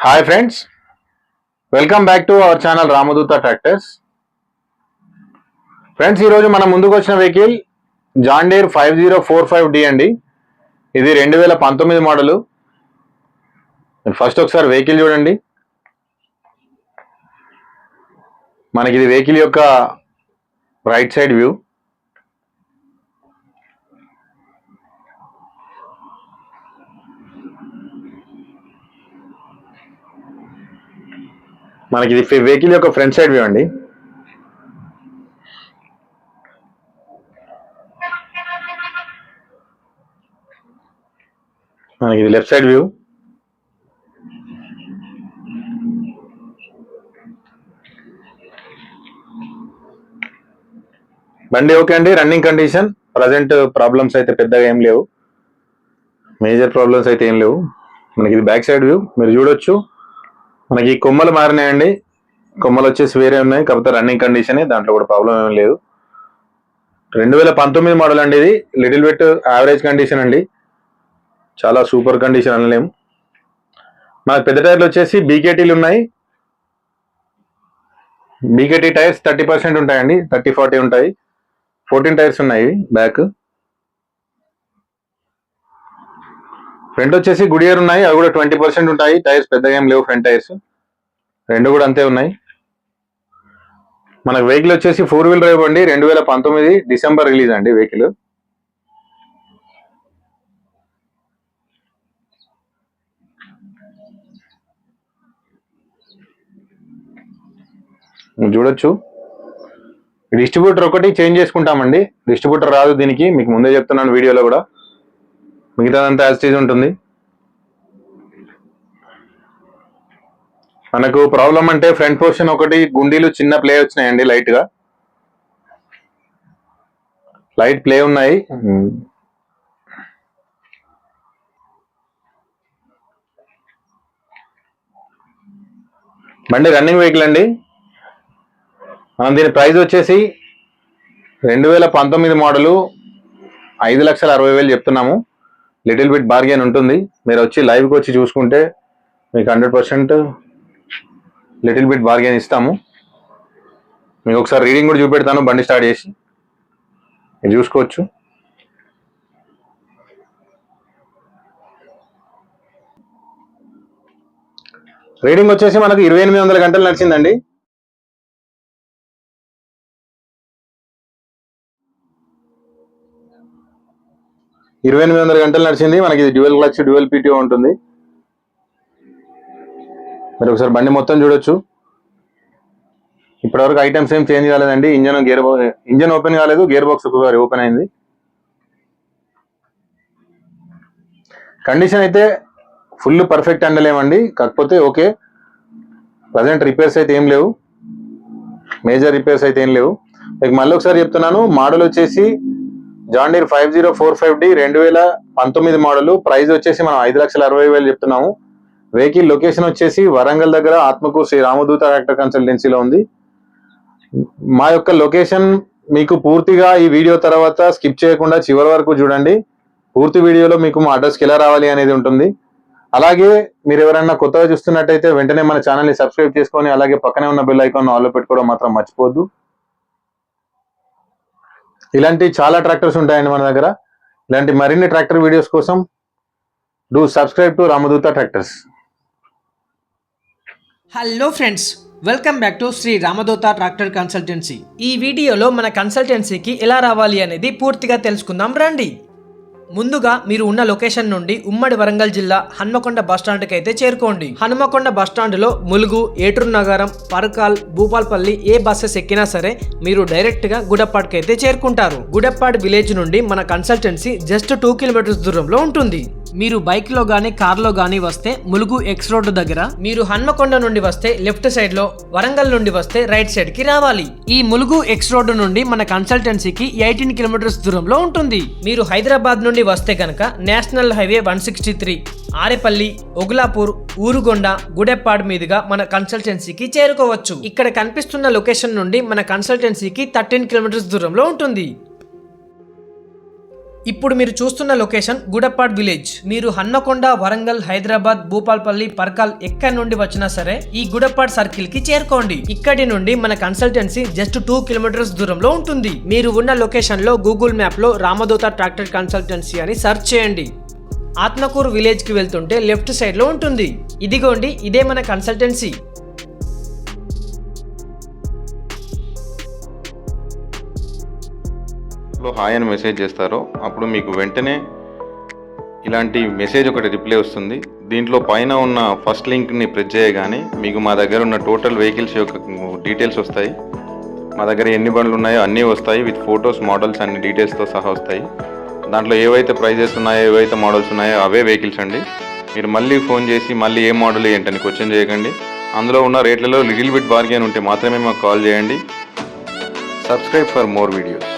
Hi friends, welcome back to our channel Ramadootha tractors. Friends, ఈరోజు మన ముందుకు వచ్చిన వెహికల్ జాన్ డీర్ 5045D అండి. ఇది 2019 మోడలు. ఫస్ట్ ఒకసారి వెహికల్ చూడండి. మనకి ఇది వెహికల్ యొక్క రైట్ సైడ్ వ్యూ. మనకి ఇది వెహికల్ యొక్క ఫ్రంట్ సైడ్ వ్యూ అండి. మనకి ఇది లెఫ్ట్ సైడ్ వ్యూ. బండి ఓకే అండి, రన్నింగ్ కండిషన్. ప్రజెంట్ ప్రాబ్లమ్స్ అయితే పెద్దగా ఏం లేవు, మేజర్ ప్రాబ్లమ్స్ అయితే ఏం లేవు. మనకి ఇది బ్యాక్ సైడ్ వ్యూ, మీరు చూడొచ్చు. మనకి కొమ్మలు మారినాయండి, కొమ్మలు వచ్చేసి వేరే ఉన్నాయి, కాకపోతే రన్నింగ్ కండిషనే, దాంట్లో కూడా ప్రాబ్లం ఏం లేదు. 2019 మోడల్ అండి. ఇది లిటిల్ బిట్ యావరేజ్ కండిషన్ అండి, చాలా సూపర్ కండిషన్ అనలేము. మనకి పెద్ద టైర్లు వచ్చేసి బీకేటీలు ఉన్నాయి. బీకేటీ టైర్స్ 30% ఉంటాయండి, 30-40 ఉంటాయి. 14 టైర్స్ ఉన్నాయి బ్యాక్. ఫ్రంట్ వచ్చేసి గుడియర్ ఉన్నాయి, అవి కూడా 20% ఉంటాయి. టైర్స్ పెద్దగా ఏం లేవు, ఫ్రంట్ టైర్స్ రెండు కూడా అంతే ఉన్నాయి. మనకు వెహికల్ వచ్చేసి 4-wheel డ్రైవ్ అండి, 2019 డిసెంబర్ రిలీజ్ అండి వెహికల్. చూడొచ్చు. డిస్ట్రిబ్యూటర్ ఒకటి చేంజ్ చేసుకుంటామండి, డిస్ట్రిబ్యూటర్ రాదు దీనికి, మీకు ముందే చెప్తున్నాను వీడియోలో కూడా. మిగతాదంతా యాజ్ టీజ్ ఉంటుంది. మనకు ప్రాబ్లం అంటే ఫ్రంట్ పోర్షన్ ఒకటి గుండీలు చిన్న ప్లే వచ్చినాయండి, లైట్ ప్లే ఉన్నాయి. బండి రన్నింగ్ వెహికల్ అండి. మనం దీని ప్రైస్ వచ్చేసి 2019 మోడలు 5,60,000 చెప్తున్నాము. లిటిల్ బిట్ బార్గెన్ ఉంటుంది, మీరు వచ్చి లైవ్కి వచ్చి చూసుకుంటే మీకు 100% లిటిల్ బిట్ బార్గెన్ ఇస్తాము. మీకు ఒకసారి రీడింగ్ కూడా చూపెడతాను, బండి స్టార్ట్ చేసి మీరు చూసుకోవచ్చు. రీడింగ్ వచ్చేసి మనకు 2800 గంటలు నడిచిందండి. మనకి ఇది డ్యూయల్ క్లచ్, డ్యూయల్ పీటీఓ ఉంటుంది. మీరు ఒకసారి బండి మొత్తం చూడొచ్చు. ఇప్పటివరకు ఐటమ్స్ ఏం చేంజ్ కాలేదండి. ఇంజన్ ఓపెన్ కాలేదు, గేర్ బాక్స్ ఒకసారి ఓపెన్ అయింది. కండిషన్ అయితే ఫుల్ పర్ఫెక్ట్ అనలేమండి, కాకపోతే ఓకే. ప్రజెంట్ రిపేర్స్ అయితే ఏం లేవు, మేజర్ రిపేర్స్ అయితే ఏం లేవు. మీకు మళ్ళీ ఒకసారి చెప్తున్నాను, మోడల్ వచ్చేసి John Deere 5045D 2019 model. Price వచ్చేసి మనం 5,60,000 చెప్తున్నాము. వెహికల్ లొకేషన్ వచ్చేసి వరంగల్ దగ్గర ఆత్మకూరు శ్రీ రామదూత ట్రాక్టర్ కన్సల్టెన్సీలో ఉంది. మా యొక్క లొకేషన్ మీకు పూర్తిగా ఈ వీడియో తర్వాత స్కిప్ చేయకుండా చివరి వరకు చూడండి. పూర్తి వీడియోలో మీకు మా అడ్రస్కి ఎలా రావాలి అనేది ఉంటుంది. అలాగే మీరు ఎవరైనా కొత్తగా చూస్తున్నట్టయితే వెంటనే మన ఛానల్ని సబ్స్క్రైబ్ చేసుకొని అలాగే పక్కనే ఉన్న బెల్ ఐకాన్ ఆన్లో పెట్టుకోవడం మాత్రం మర్చిపోవద్దు. ఇలాంటి చాలా ట్రాక్టర్స్ ఉంటాయండి మన దగ్గర. ఇలాంటి మరిన్ని ట్రాక్టర్ వీడియోస్ కోసం do subscribe to Ramadootha tractors. Hello friends, welcome back to Shri Ramadootha tractor consultancy. ఈ వీడియోలో మన కన్సల్టెన్సీకి ఎలా రావాలి అనేది పూర్తిగా తెలుసుకుందాం రండి. ముందుగా మీరు ఉన్న లొకేషన్ నుండి ఉమ్మడి వరంగల్ జిల్లా హన్మకొండ బస్టాండ్కి అయితే చేరుకోండి. హన్మకొండ బస్టాండ్లో ములుగు, ఏటూరు నగరం, పరకాల్, భూపాల్పల్లి ఏ బస్సెస్ ఎక్కినా సరే మీరు డైరెక్ట్ గా గుడెప్పాడ్కి అయితే చేరుకుంటారు. గుడెప్పాడ్ విలేజ్ నుండి మన కన్సల్టెన్సీ జస్ట్ 2 కిలోమీటర్స్ దూరంలో ఉంటుంది. మీరు బైక్ లో గానీ కార్ లో గానీ వస్తే ములుగు ఎక్స్ రోడ్ దగ్గర, మీరు హన్మకొండ నుండి వస్తే లెఫ్ట్ సైడ్ లో, వరంగల్ నుండి వస్తే రైట్ సైడ్ కి రావాలి. ఈ ములుగు ఎక్స్ రోడ్ నుండి మన కన్సల్టెన్సీకి 18 కిలోమీటర్స్ దూరంలో ఉంటుంది. మీరు హైదరాబాద్ నుండి వస్తే కనుక నేషనల్ హైవే 163 ఆరేపల్లి, ఒగులాపూర్, ఊరుగొండ, గుడెప్పాడ్ మీదుగా మన కన్సల్టెన్సీకి చేరుకోవచ్చు. ఇక్కడ కనిపిస్తున్న లొకేషన్ నుండి మన కన్సల్టెన్సీకి 13 కిలోమీటర్స్ దూరంలో ఉంటుంది. ఇప్పుడు మీరు చూస్తున్న లొకేషన్ గుడపాడ్ విలేజ్. మీరు హన్మకొండ, వరంగల్, హైదరాబాద్, భూపాల్పల్లి, పర్కాల్ ఎక్కడి నుండి వచ్చినా సరే ఈ గుడపాడ్ సర్కిల్ కి చేరుకోండి. ఇక్కడి నుండి మన కన్సల్టెన్సీ జస్ట్ 2 కిలోమీటర్స్ దూరంలో ఉంటుంది. మీరు ఉన్న లొకేషన్ లో గూగుల్ మ్యాప్ లో రామదూత ట్రాక్టర్ కన్సల్టెన్సీ అని సెర్చ్ చేయండి. ఆత్మకూరు విలేజ్ కి వెళ్తుంటే లెఫ్ట్ సైడ్ లో ఉంటుంది. ఇదిగోండి, ఇదే మన కన్సల్టెన్సీ. హాయ్ అని మెసేజ్ చేస్తారో అప్పుడు మీకు వెంటనే ఇలాంటి మెసేజ్ ఒకటి రిప్లై వస్తుంది. దీంట్లో పైన ఉన్న ఫస్ట్ లింక్ని ప్రెస్ చేయగానే మీకు మా దగ్గర ఉన్న టోటల్ వెహికల్స్ యొక్క డీటెయిల్స్ వస్తాయి. మా దగ్గర ఎన్ని బండ్లు ఉన్నాయో అన్నీ వస్తాయి, విత్ ఫొటోస్, మోడల్స్ అన్ని డీటెయిల్స్తో సహా వస్తాయి. దాంట్లో ఏవైతే ప్రైజెస్ ఉన్నాయో, ఏవైతే మోడల్స్ ఉన్నాయో అవే వెహికల్స్ అండి. మీరు మళ్ళీ ఫోన్ చేసి మళ్ళీ ఏ మోడల్ ఏంటని క్వశ్చన్ చేయకండి. అందులో ఉన్న రేట్లలో లిటిల్ బిట్ బార్గెన్ ఉంటే మాత్రమే మాకు కాల్ చేయండి. Subscribe for more videos.